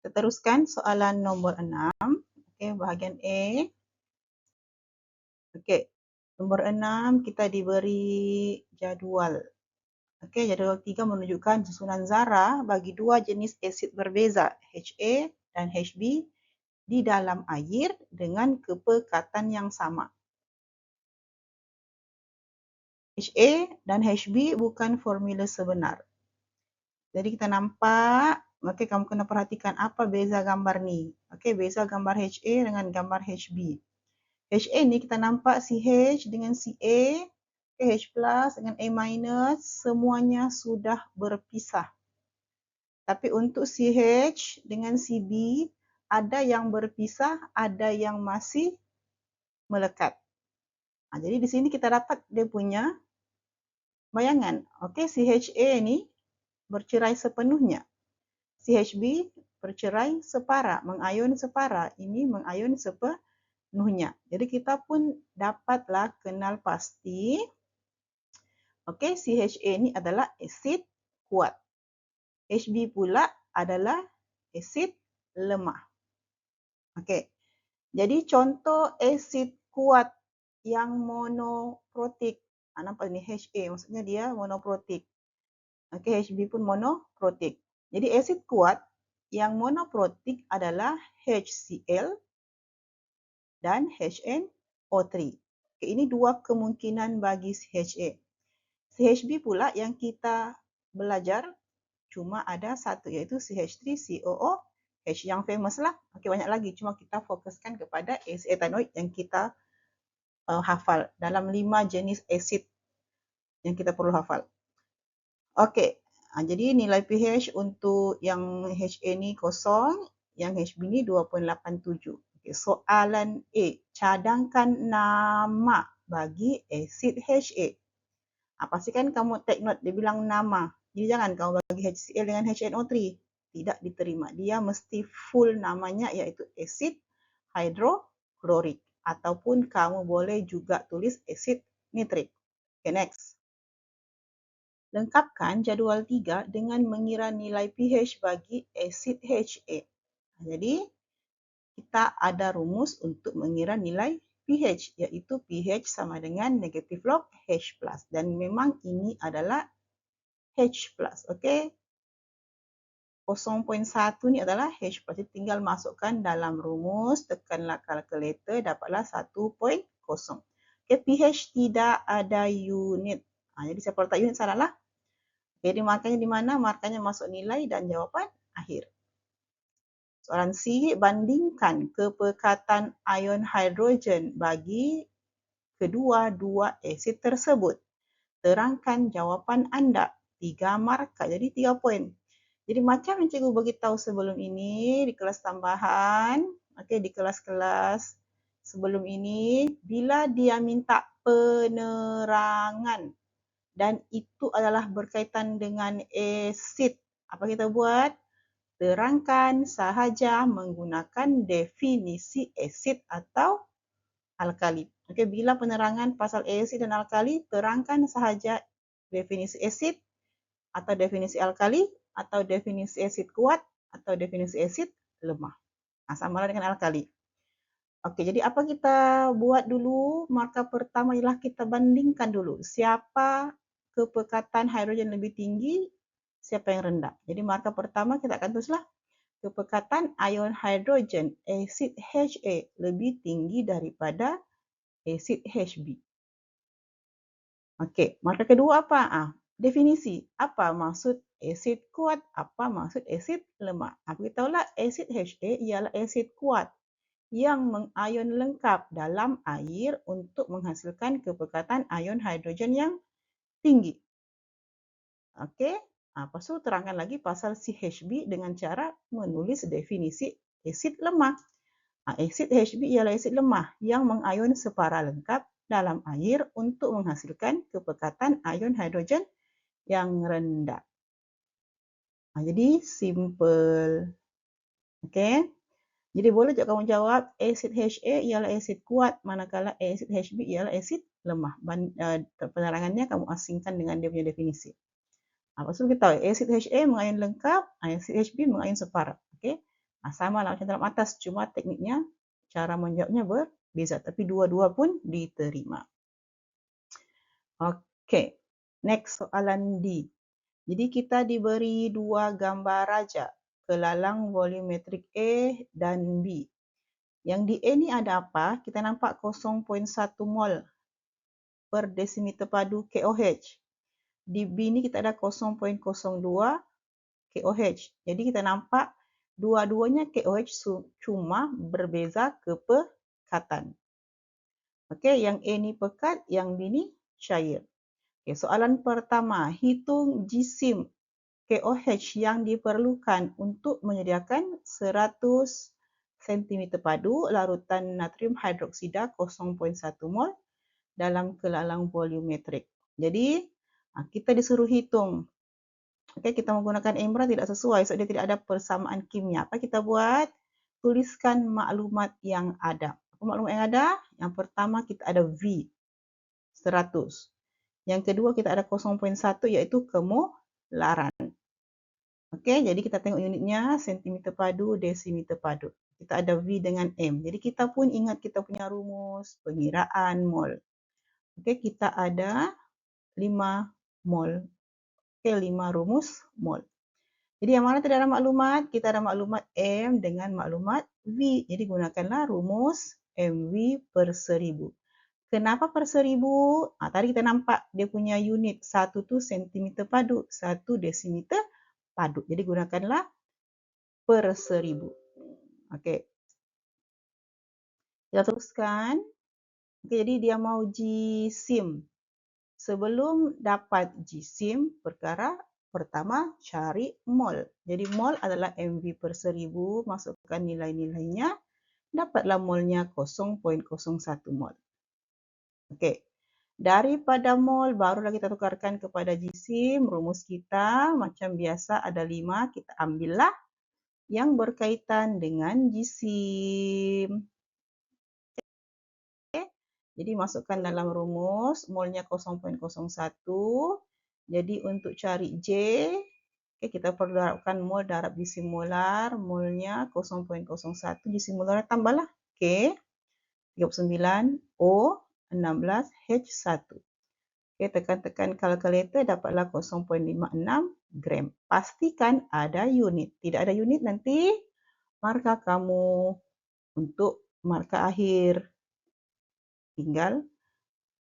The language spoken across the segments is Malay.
Kita teruskan soalan nombor 6. Okey, bahagian A. Okey, nombor 6 kita diberi jadual. Okey, jadual 3 menunjukkan susunan zarah bagi dua jenis asid berbeza, HA dan HB, di dalam air dengan kepekatan yang sama. HA dan HB bukan formula sebenar. Jadi kita nampak, okey, kamu kena perhatikan apa beza gambar ni. Okey, beza gambar HA dengan gambar HB. HA ni kita nampak CH dengan CA, H plus dengan A minus, semuanya sudah berpisah. Tapi untuk CH dengan CB, ada yang berpisah, ada yang masih melekat. Jadi di sini kita dapat dia punya bayangan. Okey, CHA ni bercerai sepenuhnya. CHB bercerai separa, mengayun separa. Ini mengayun sepenuhnya. Jadi kita pun dapatlah kenal pasti. Okey, CHA ni adalah asid kuat. HB pula adalah asid lemah. Okey. Jadi contoh asid kuat yang monoprotik. Nampak ni HA, maksudnya dia monoprotik. Okey, HB pun monoprotik. Jadi asid kuat yang monoprotik adalah HCl dan HNO3. Okay, ini dua kemungkinan bagi CHA. CHB pula yang kita belajar cuma ada satu, iaitu CH3COOH yang famous lah. Okay, banyak lagi, cuma kita fokuskan kepada asid etanoik yang kita hafal dalam 5 jenis asid yang kita perlu hafal. Okey, jadi nilai pH untuk yang HA ni kosong, yang HB ni 2.87. Okay, soalan A, cadangkan nama bagi asid HA. Pastikan kamu take note, dia bilang nama. Jadi jangan kamu bagi HCl dengan HNO3. Tidak diterima. Dia mesti full namanya, iaitu asid hidroklorik. Ataupun kamu boleh juga tulis asid nitrik. Okay, next. Lengkapkan jadual 3 dengan mengira nilai pH bagi asid HA. Jadi, kita ada rumus untuk mengira nilai pH, iaitu pH sama dengan negatif log H+. Dan memang ini adalah H+. Okey. 0.1 ni adalah H+. Jadi tinggal masukkan dalam rumus, tekanlah kalkulator, dapatlah 1.0. Okey, pH tidak ada unit. Jadi saya perlu tak unit salah lah. Jadi markanya di mana? Markanya masuk nilai dan jawapan akhir. Soalan C, bandingkan kepekatan ion hidrogen bagi kedua-dua asid tersebut. Terangkan jawapan anda. 3 markah, jadi 3 poin. Jadi macam yang cikgu beritahu sebelum ini di kelas tambahan, okey, di kelas-kelas sebelum ini, bila dia minta penerangan dan itu adalah berkaitan dengan asid, apa kita buat? Terangkan sahaja menggunakan definisi asid atau alkali. Okey, bila penerangan pasal asid dan alkali, terangkan sahaja definisi asid atau definisi alkali atau definisi asid kuat atau definisi asid lemah. Sama dengan alkali. Okey, jadi apa kita buat dulu? Markah pertama ialah kita bandingkan dulu siapa kepekatan hidrogen lebih tinggi, siapa yang rendah. Jadi markah pertama kita akan tulislah kepekatan ion hidrogen asid HA lebih tinggi daripada asid HB. Okey, markah kedua apa? Definisi. Apa maksud asid kuat? Apa maksud asid lemah? Beritahulah asid HA ialah asid kuat yang mengion lengkap dalam air untuk menghasilkan kepekatan ion hidrogen yang tinggi. Okey, lepas tu terangkan lagi pasal CHB dengan cara menulis definisi asid lemah. Asid HB ialah asid lemah yang mengion separa lengkap dalam air untuk menghasilkan kepekatan ion hidrogen yang rendah. Jadi simple. Okey. Jadi boleh tak kamu jawab asid HA ialah asid kuat manakala asid HB ialah asid lemah. Penerangannya kamu asingkan dengan dia punya definisi. Lepas tu kita tahu asid HA mengion lengkap, asid HB mengion separa. Okey. Sama lah macam dalam atas, cuma tekniknya, cara menjawabnya berbeza. Tapi dua-dua pun diterima. Okey, next soalan D. Jadi kita diberi dua gambar raja, kelalang volumetrik A dan B. Yang di A ni ada apa? Kita nampak 0.1 mol per desimeter padu KOH. Di B ni kita ada 0.02 KOH. Jadi kita nampak dua-duanya KOH cuma berbeza kepekatan. Okey, yang A ni pekat, yang B ni cair. Okay, soalan pertama, hitung jisim KOH yang diperlukan untuk menyediakan 100 cm padu larutan natrium hidroksida 0.1 mol dalam kelalang volumetrik. Jadi, kita disuruh hitung. Okay, kita menggunakan Embra tidak sesuai sebab dia tidak ada persamaan kimia. Apa kita buat? Tuliskan maklumat yang ada. Apa maklumat yang ada? Yang pertama kita ada V, 100. Yang kedua kita ada 0.1 iaitu kemolaran. Okey, jadi kita tengok unitnya sentimeter padu, desimeter padu. Kita ada V dengan M. Jadi kita pun ingat kita punya rumus pengiraan mol. Okey, kita ada 5 mol. Okey, 5 rumus mol. Jadi yang mana tidak ada maklumat? Kita ada maklumat M dengan maklumat V. Jadi gunakanlah rumus MV per 1000. Kenapa per 1000? Tadi kita nampak dia punya unit. Satu tu sentimeter padu, satu desimeter padu. Jadi gunakanlah per 1000. Okey. Kita teruskan. Okey, jadi dia mau jisim. Sebelum dapat jisim, perkara pertama cari mol. Jadi mol adalah MV per 1000, masukkan nilai-nilainya, dapatlah molnya 0.01 mol. Okey. Daripada mol, barulah kita tukarkan kepada jisim. Rumus kita macam biasa ada 5. Kita ambillah yang berkaitan dengan jisim. Okay. Jadi masukkan dalam rumus, molnya 0.01. Jadi untuk cari J, okay, kita perlu darabkan mol darab jisim molar. Molnya 0.01, jisim molar tambahlah K, 39, O, 16, H1. Okay, tekan-tekan kalkulator dapatlah 0.56 gram. Pastikan ada unit. Tidak ada unit nanti markah kamu untuk markah akhir tinggal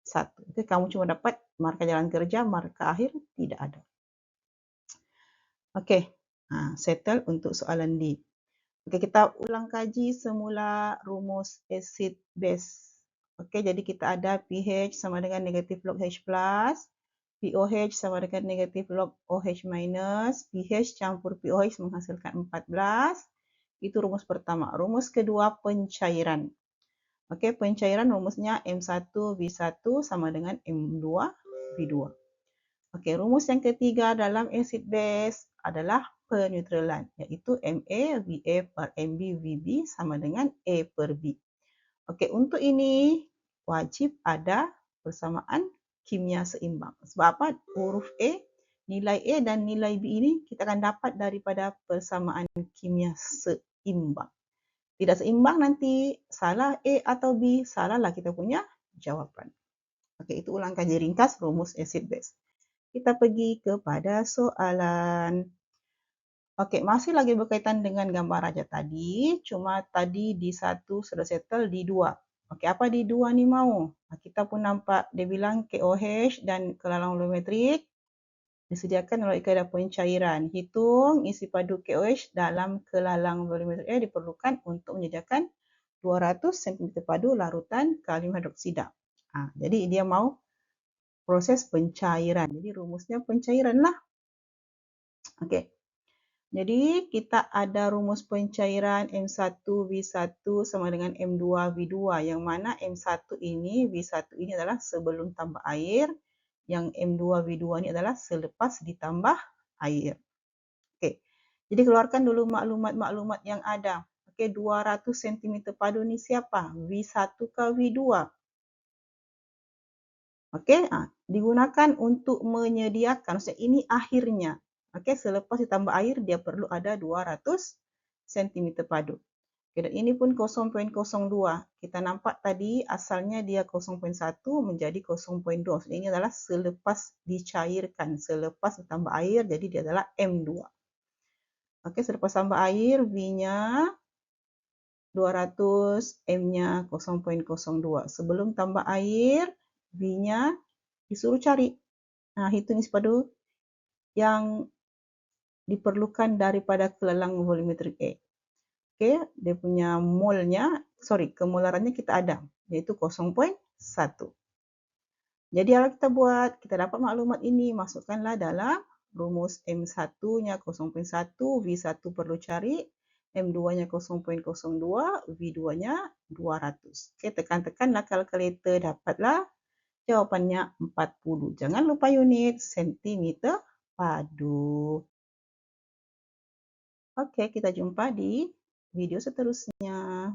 1. Okay, kamu cuma dapat markah jalan kerja, markah akhir tidak ada. Okey, settle untuk soalan D. Okey, kita ulang kaji semula rumus acid base. Okey, jadi kita ada pH sama dengan negatif log H+, POH sama dengan negatif log OH minus, pH campur POH menghasilkan 14. Itu rumus pertama. Rumus kedua pencairan. Okey, pencairan rumusnya M1V1 sama dengan M2V2. Okey, rumus yang ketiga dalam acid base adalah peneutralan, iaitu MA/VA per MB VB sama dengan A per B. Okey, untuk ini wajib ada persamaan kimia seimbang. Sebab apa? Huruf A, nilai A dan nilai B ini kita akan dapat daripada persamaan kimia seimbang. Tidak seimbang nanti salah A atau B, salahlah kita punya jawapan. Okey, itu ulang kaji ringkas rumus acid base. Kita pergi kepada soalan. Okey, masih lagi berkaitan dengan gambar raja tadi, cuma tadi di 1 sudah settle, di 2. Okey, apa di 2 ni mau? Kita pun nampak dia bilang KOH dan kelalang volumetrik disediakan oleh kadar pencairan. Hitung isi padu KOH dalam kelalang volumetrik diperlukan untuk menyediakan 200 cm padu larutan kalium hidroksida. Jadi dia mau proses pencairan. Jadi rumusnya pencairan lah. Okey. Jadi kita ada rumus pencairan M1V1 sama dengan M2V2 yang mana M1 ini, V1 ini adalah sebelum tambah air, yang M2V2 ini adalah selepas ditambah air. Okey. Jadi keluarkan dulu maklumat-maklumat yang ada. Okey, 200 cm padu ni siapa? V1 ke V2? Okey, digunakan untuk menyediakan, maksudnya ini akhirnya. Okey, selepas ditambah air dia perlu ada 200 sentimeter padu. Okay, dan ini pun 0.02. Kita nampak tadi asalnya dia 0.1 menjadi 0.2. So, ini adalah selepas dicairkan, selepas ditambah air, jadi dia adalah M2. Okey, selepas tambah air, V-nya 200, M-nya 0.02. Sebelum tambah air, V-nya disuruh cari. Hitung isi padu yang diperlukan daripada kelelang volumetrik A. Okey, dia punya kemolarannya kita ada, iaitu 0.1. Jadi kalau kita buat, kita dapat maklumat ini, masukkanlah dalam rumus M1-nya 0.1, V1 perlu cari, M2-nya 0.02, V2-nya 200. Okey, tekan-tekanlah kalkulator, dapatlah jawapannya 40. Jangan lupa unit sentimeter padu. Okey, kita jumpa di video seterusnya.